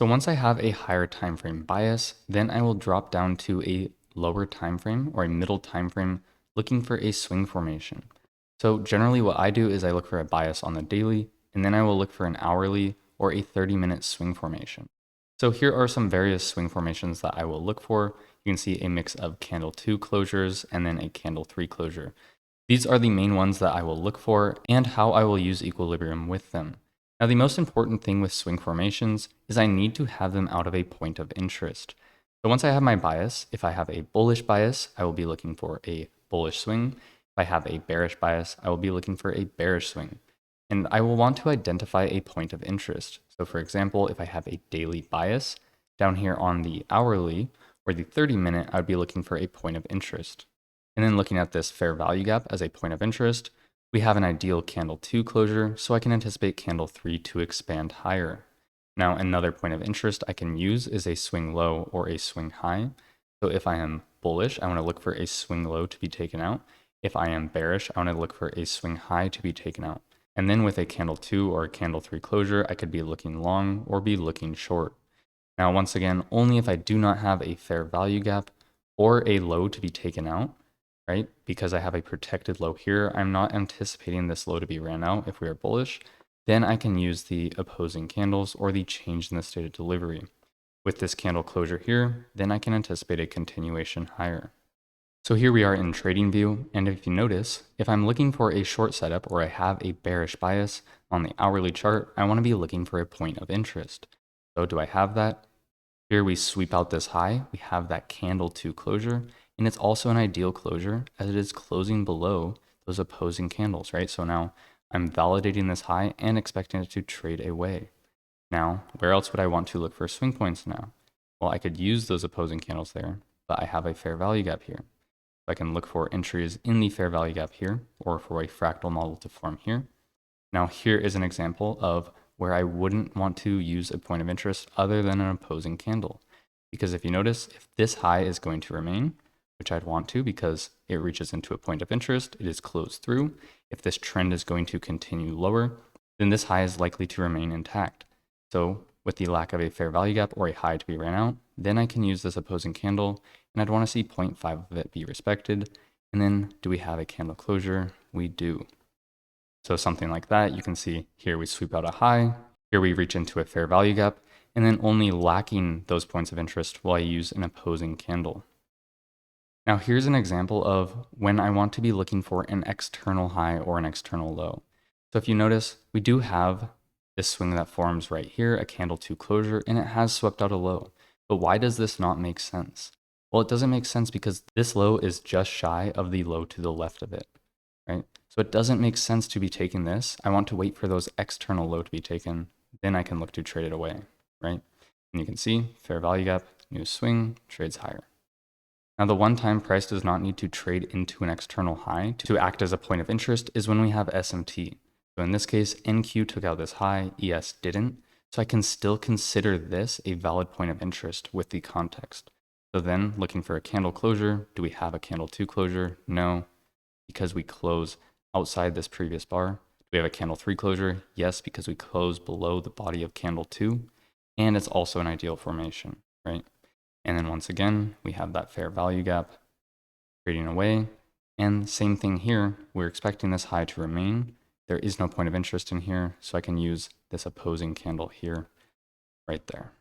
So once I have a higher time frame bias, then I will drop down to a lower time frame or a middle time frame looking for a swing formation. So generally what I do is I look for a bias on the daily, and then I will look for an hourly or a 30-minute swing formation. So here are some various swing formations that I will look for. You can see a mix of candle 2 closures and then a candle 3 closure. These are the main ones that I will look for and how I will use equilibrium with them. Now, the most important thing with swing formations is I need to have them out of a point of interest. So once I have my bias, if I have a bullish bias, I will be looking for a bullish swing. If I have a bearish bias, I will be looking for a bearish swing. And I will want to identify a point of interest. So for example, if I have a daily bias, down here on the hourly or the 30-minute, I'd be looking for a point of interest. And then looking at this fair value gap as a point of interest, we have an ideal candle 2 closure, so I can anticipate candle 3 to expand higher. Now, another point of interest I can use is a swing low or a swing high. So if I am bullish, I want to look for a swing low to be taken out. If I am bearish, I want to look for a swing high to be taken out. And then with a candle 2 or a candle 3 closure, I could be looking long or be looking short. Now, once again, only if I do not have a fair value gap or a low to be taken out, right? Because I have a protected low here, I'm not anticipating this low to be ran out if we are bullish, then I can use the opposing candles or the change in the state of delivery. With this candle closure here, then I can anticipate a continuation higher. So here we are in trading view, and if you notice, if I'm looking for a short setup or I have a bearish bias on the hourly chart, I want to be looking for a point of interest. So do I have that? Here we sweep out this high, we have that candle 2 closure, and it's also an ideal closure as it is closing below those opposing candles, right? So now I'm validating this high and expecting it to trade away. Now, where else would I want to look for swing points now? Well, I could use those opposing candles there, but I have a fair value gap here. I can look for entries in the fair value gap here, or for a fractal model to form here. Now, here is an example of where I wouldn't want to use a point of interest other than an opposing candle. Because if you notice, if this high is going to remain, which I'd want to because it reaches into a point of interest, it is closed through. If this trend is going to continue lower, then this high is likely to remain intact. So with the lack of a fair value gap or a high to be ran out, then I can use this opposing candle, and I'd want to see 0.5 of it be respected. And then do we have a candle closure? We do. So something like that, you can see here we sweep out a high, here we reach into a fair value gap, and then only lacking those points of interest will I use an opposing candle. Now here's an example of when I want to be looking for an external high or an external low. So if you notice, we do have this swing that forms right here, a candle 2 closure, and it has swept out a low. But why does this not make sense? Well, it doesn't make sense because this low is just shy of the low to the left of it, right? So it doesn't make sense to be taking this. I want to wait for those external low to be taken. Then I can look to trade it away, right? And you can see fair value gap, new swing, trades higher. Now the one-time price does not need to trade into an external high to act as a point of interest is when we have SMT. So in this case, NQ took out this high, ES didn't. So I can still consider this a valid point of interest with the context. So then looking for a candle closure, do we have a candle 2 closure? No, because we close outside this previous bar. Do we have a candle 3 closure? Yes, because we close below the body of candle 2. And it's also an ideal formation, right? And then once again, we have that fair value gap trading away. And same thing here, we're expecting this high to remain. There is no point of interest in here, so I can use this opposing candle here, right there.